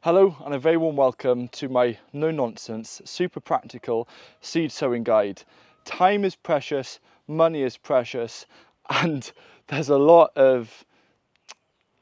Hello and a very warm welcome to my no-nonsense, super practical seed sowing guide. Time is precious, money is precious, and there's a lot of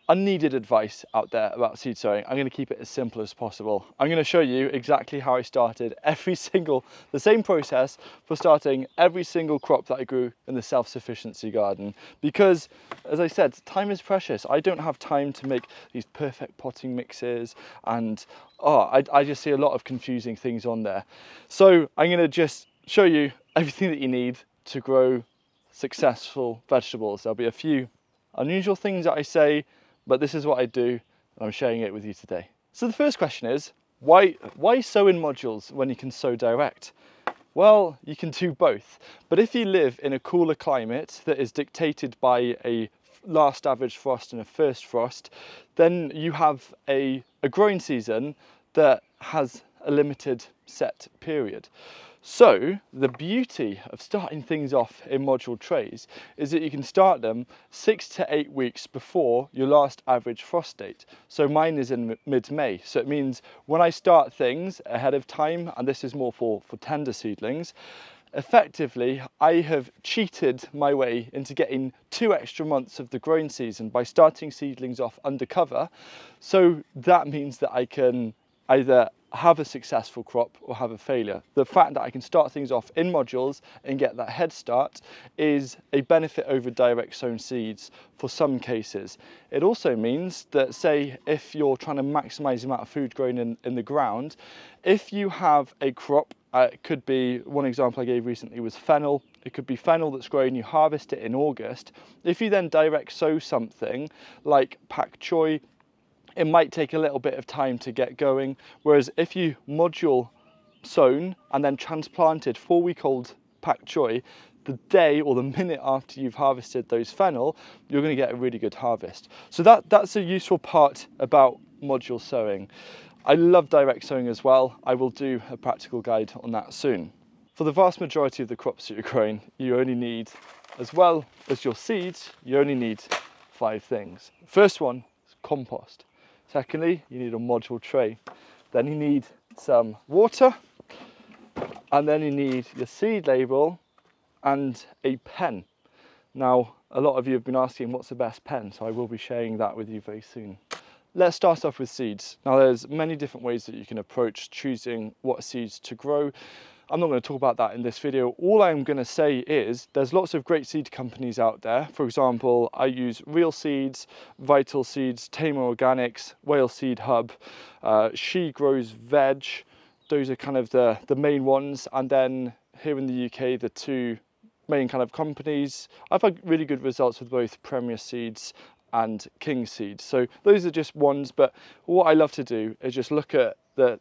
unneeded advice out there about seed sowing. I'm going to keep it as simple as possible. I'm going to show you exactly how I started the same process for starting every single crop that I grew in the self-sufficiency garden. Because, as I said, time is precious. I don't have time to make these perfect potting mixes, and I just see a lot of confusing things on there. So I'm going to just show you everything that you need to grow successful vegetables. There'll be a few unusual things that I say, but this is what I do, and I'm sharing it with you today. So the first question is, why sow in modules when you can sow direct? Well, you can do both, but if you live in a cooler climate that is dictated by a last average frost and a first frost, then you have a growing season that has a limited set period. So the beauty of starting things off in module trays is that you can start them 6 to 8 weeks before your last average frost date. So mine is in mid-May. So it means when I start things ahead of time, and this is more for tender seedlings, effectively I have cheated my way into getting 2 extra months of the growing season by starting seedlings off undercover. So that means that I can either have a successful crop or have a failure. The fact that I can start things off in modules and get that head start is a benefit over direct sown seeds for some cases. It also means that, say, if you're trying to maximize the amount of food grown in the ground, if you have a crop, it could be, one example I gave recently was fennel. It could be fennel that's grown, you harvest it in August. If you then direct sow something like pak choi, it might take a little bit of time to get going, whereas if you module sown and then transplanted 4-week-old pak choi, the day or the minute after you've harvested those fennel, you're going to get a really good harvest. So that's a useful part about module sowing. I love direct sowing as well. I will do a practical guide on that soon. For the vast majority of the crops that you're growing, you only need, as well as your seeds, you only need 5 things. First one is compost. Secondly, you need a module tray. Then you need some water, and then you need your seed label and a pen. Now, a lot of you have been asking what's the best pen, so I will be sharing that with you very soon. Let's start off with seeds. Now, there's many different ways that you can approach choosing what seeds to grow. I'm not going to talk about that in this video. All I'm going to say is there's lots of great seed companies out there. For example, I use Real Seeds, Vital Seeds, Tamer Organics, Whale Seed Hub, She Grows Veg. Those are kind of the main ones. And then here in the UK, the 2 main kind of companies. I've had really good results with both Premier Seeds and King Seeds. So those are just ones, but what I love to do is just look at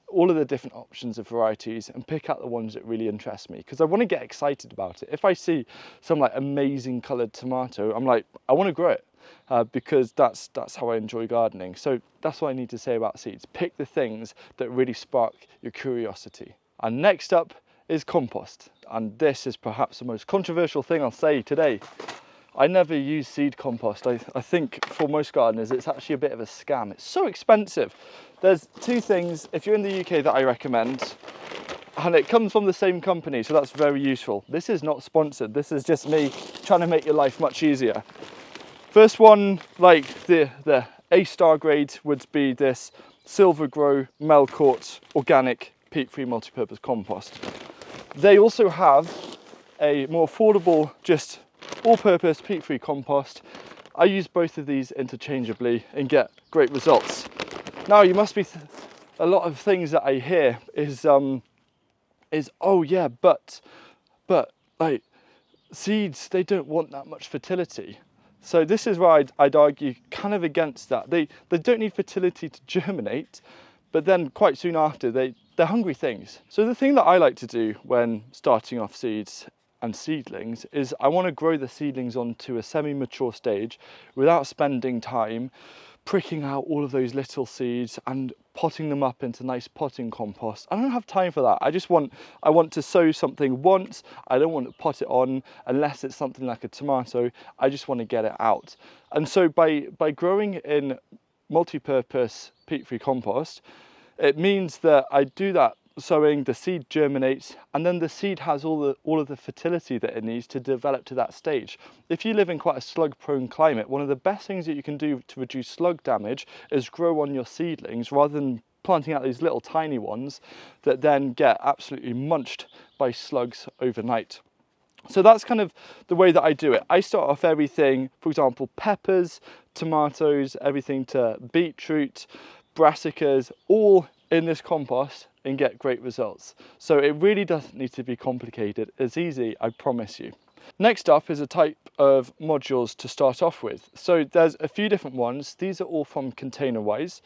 all of the different options of varieties and pick out the ones that really interest me, because I want to get excited about it. If I see some like amazing coloured tomato, I'm like, I want to grow it because that's how I enjoy gardening. So that's what I need to say about seeds. Pick the things that really spark your curiosity. And next up is compost. And this is perhaps the most controversial thing I'll say today. I never use seed compost. I think for most gardeners it's actually a bit of a scam. It's so expensive. There's 2 things, if you're in the UK, that I recommend, and it comes from the same company, so that's very useful. This is not sponsored. This is just me trying to make your life much easier. First one, like the A-star grade, would be this Silver Grow Melcourt Organic Peat-Free Multi-Purpose Compost. They also have a more affordable, just all-purpose peat-free compost. I use both of these interchangeably and get great results. Now, you must be a lot of things that I hear is oh yeah, but like seeds, they don't want that much fertility. So this is where I'd argue kind of against that. They don't need fertility to germinate, but then quite soon after they're hungry things. So the thing that I like to do when starting off seeds and seedlings is I want to grow the seedlings onto a semi-mature stage without spending time pricking out all of those little seeds and potting them up into nice potting compost. I don't have time for that. I want to sow something once. I don't want to pot it on unless it's something like a tomato. I just want to get it out. And so by growing in multi-purpose peat-free compost, it means that I do that sowing, the seed germinates, and then the seed has all of the fertility that it needs to develop to that stage. If you live in quite a slug-prone climate, one of the best things that you can do to reduce slug damage is grow on your seedlings rather than planting out these little tiny ones that then get absolutely munched by slugs overnight. So that's kind of the way that I do it. I start off everything, for example, peppers, tomatoes, everything to beetroot, brassicas, all in this compost and get great results. So it really doesn't need to be complicated. It's easy, I promise you. Next up is a type of modules to start off with. So there's a few different ones. These are all from ContainerWise.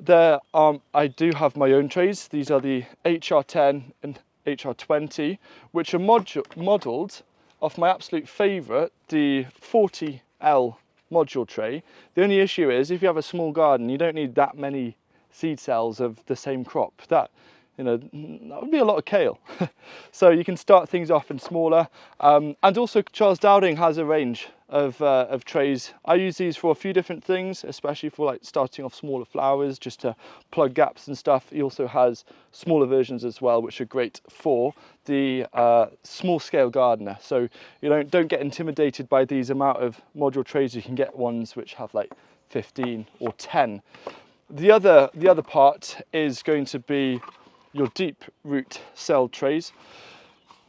I do have my own trays. These are the HR10 and HR20, which are modelled off my absolute favourite, the 40L module tray. The only issue is if you have a small garden, you don't need that many seed cells of the same crop. That would be a lot of kale. So you can start things off in smaller. And also Charles Dowding has a range of trays. I use these for a few different things, especially for like starting off smaller flowers, just to plug gaps and stuff. He also has smaller versions as well, which are great for the small scale gardener. So you don't get intimidated by these amount of module trays. You can get ones which have like 15 or 10. The other part is going to be your deep root cell trays.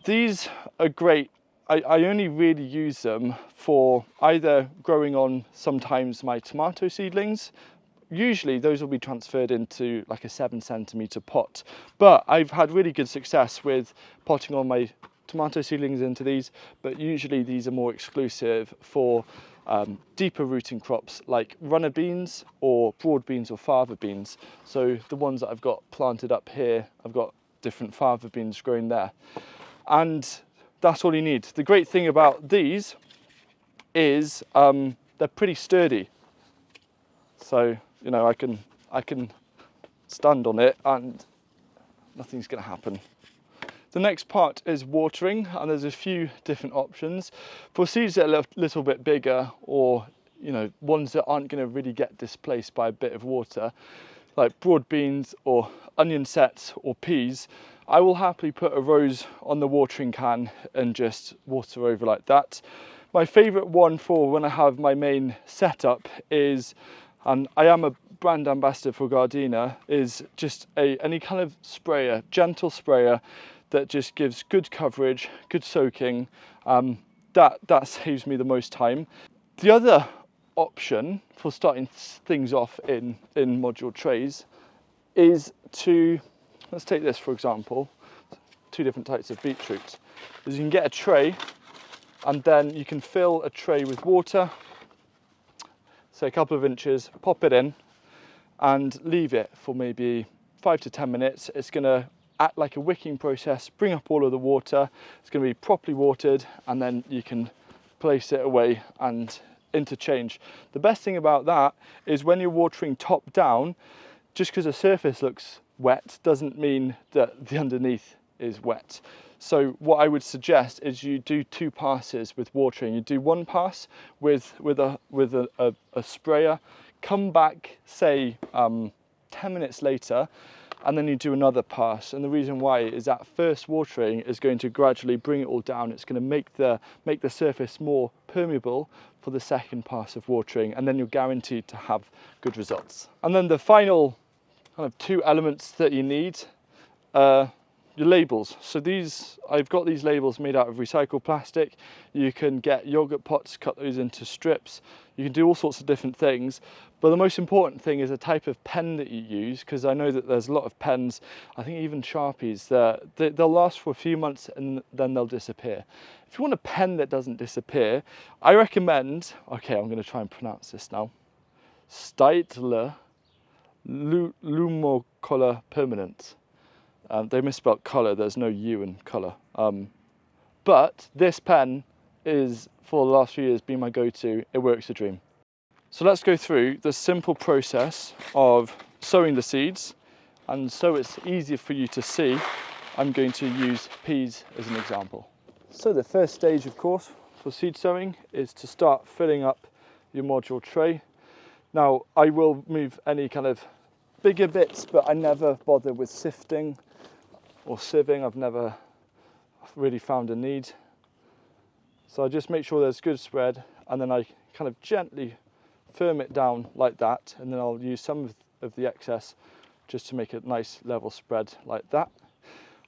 These are great. I only really use them for either growing on sometimes my tomato seedlings. Usually those will be transferred into like a 7cm pot, but I've had really good success with potting on my tomato seedlings into these, but usually these are more exclusive for deeper rooting crops like runner beans or broad beans or fava beans. So the ones that I've got planted up here, I've got different fava beans growing there. And that's all you need. The great thing about these is they're pretty sturdy. So, I can stand on it and nothing's going to happen. The next part is watering, and there's a few different options. For seeds that are a little bit bigger, or ones that aren't going to really get displaced by a bit of water, like broad beans or onion sets or peas, I will happily put a rose on the watering can and just water over like that. My favourite one for when I have my main setup is, and I am a brand ambassador for Gardena, is just any kind of sprayer, gentle sprayer, that just gives good coverage, good soaking. That saves me the most time. The other option for starting things off in module trays is to, let's take this for example, two different types of beetroot. Is you can get a tray and then you can fill a tray with water, say a couple of inches, pop it in and leave it for maybe 5 to 10 minutes. It's going to act like a wicking process, bring up all of the water. It's going to be properly watered, and then you can place it away and interchange. The best thing about that is when you're watering top down, just because the surface looks wet doesn't mean that the underneath is wet. So what I would suggest is you do 2 passes with watering. You do 1 pass with a sprayer, come back say 10 minutes later, and then you do another pass. And the reason why is that first watering is going to gradually bring it all down. It's going to make the surface more permeable for the second pass of watering, and then you're guaranteed to have good results. And then the final kind of 2 elements that you need are your labels. So I've got these labels made out of recycled plastic. You can get yogurt pots, cut those into strips. You can do all sorts of different things. But the most important thing is a type of pen that you use, because I know that there's a lot of pens, I think even Sharpies, they'll last for a few months and then they'll disappear. If you want a pen that doesn't disappear, I recommend, okay, I'm going to try and pronounce this now, Staedtler Lumocolor Permanent. They misspelled colour, there's no U in colour. But this pen is, for the last few years, been my go-to. It works a dream. So let's go through the simple process of sowing the seeds. And so it's easier for you to see, I'm going to use peas as an example. So the first stage, of course, for seed sowing is to start filling up your module tray Now I will move any kind of bigger bits, but I never bother with sifting or sieving. I've never really found a need. So I just make sure there's good spread, and then I kind of gently firm it down like that, and then I'll use some of the excess just to make a nice level spread like that.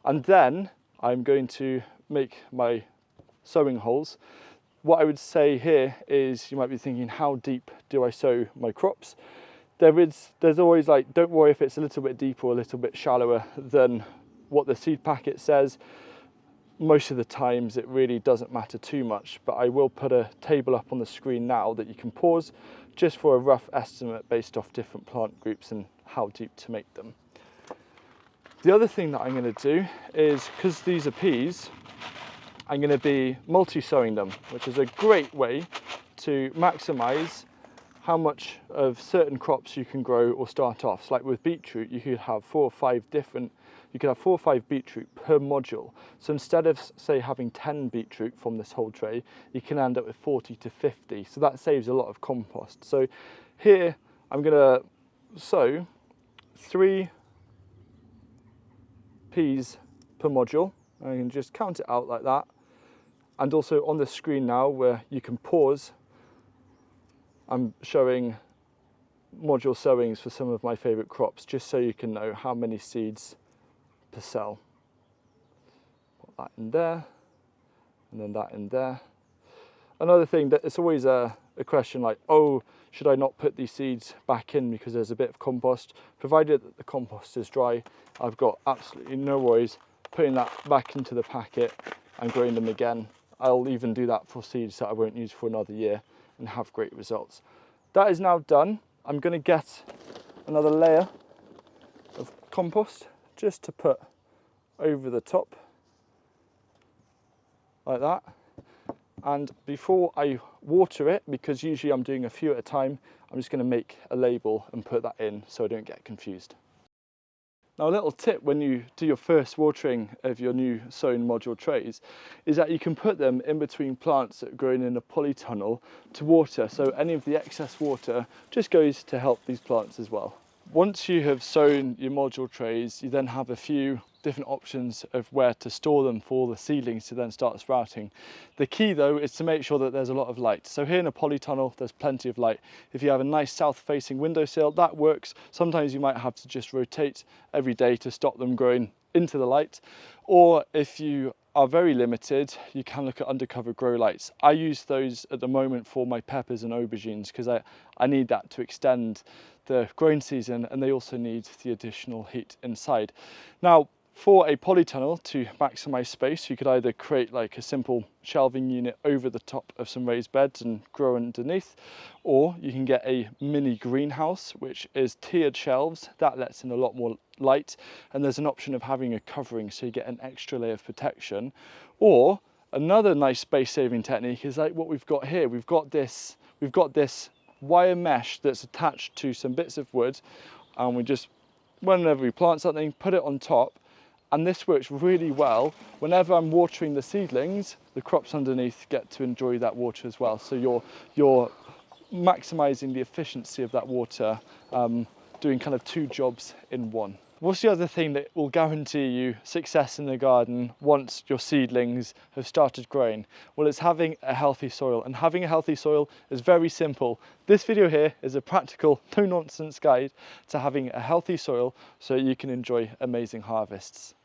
And then I'm going to make my sowing holes. What I would say here is, you might be thinking, how deep do I sow my crops? There's always, like, don't worry if it's a little bit deeper or a little bit shallower than what the seed packet says. Most of the times it really doesn't matter too much, but I will put a table up on the screen now that you can pause just for a rough estimate based off different plant groups and how deep to make them. The other thing that I'm going to do is, because these are peas, I'm going to be multi-sowing them, which is a great way to maximise how much of certain crops you can grow or start off. So like with beetroot, you could have 4 or 5 beetroot per module. So instead of, say, having 10 beetroot from this whole tray, you can end up with 40 to 50. So that saves a lot of compost. So here I'm going to sow 3 peas per module. I can just count it out like that. And also on the screen now, where you can pause, I'm showing module sowings for some of my favourite crops, just so you can know how many seeds per cell. Put that in there, and then that in there. Another thing, that it's always a question like, oh, should I not put these seeds back in because there's a bit of compost? Provided that the compost is dry, I've got absolutely no worries putting that back into the packet and growing them again. I'll even do that for seeds that I won't use for another year and have great results. That is now done. I'm going to get another layer of compost just to put over the top like that. And before I water it, because usually I'm doing a few at a time, I'm just going to make a label and put that in so I don't get confused. Now, a little tip when you do your first watering of your new sown module trays is that you can put them in between plants that are growing in a polytunnel to water, so any of the excess water just goes to help these plants as well. Once you have sown your module trays, you then have a few different options of where to store them for the seedlings to then start sprouting. The key though is to make sure that there's a lot of light. So here in a polytunnel, there's plenty of light. If you have a nice south-facing windowsill, that works. Sometimes you might have to just rotate every day to stop them growing into the light. Or if you are very limited, you can look at undercover grow lights. I use those at the moment for my peppers and aubergines because I need that to extend the growing season, and they also need the additional heat inside. Now, for a polytunnel, to maximise space, you could either create like a simple shelving unit over the top of some raised beds and grow underneath, or you can get a mini greenhouse, which is tiered shelves. That lets in a lot more light, and there's an option of having a covering so you get an extra layer of protection. Or another nice space-saving technique is like what we've got here. We've got this wire mesh that's attached to some bits of wood, and we just, whenever we plant something, put it on top. And this works really well. Whenever I'm watering the seedlings, the crops underneath get to enjoy that water as well. So you're maximising the efficiency of that water, doing kind of 2 jobs in one. What's the other thing that will guarantee you success in the garden once your seedlings have started growing? Well, it's having a healthy soil, and having a healthy soil is very simple. This video here is a practical, no-nonsense guide to having a healthy soil so you can enjoy amazing harvests.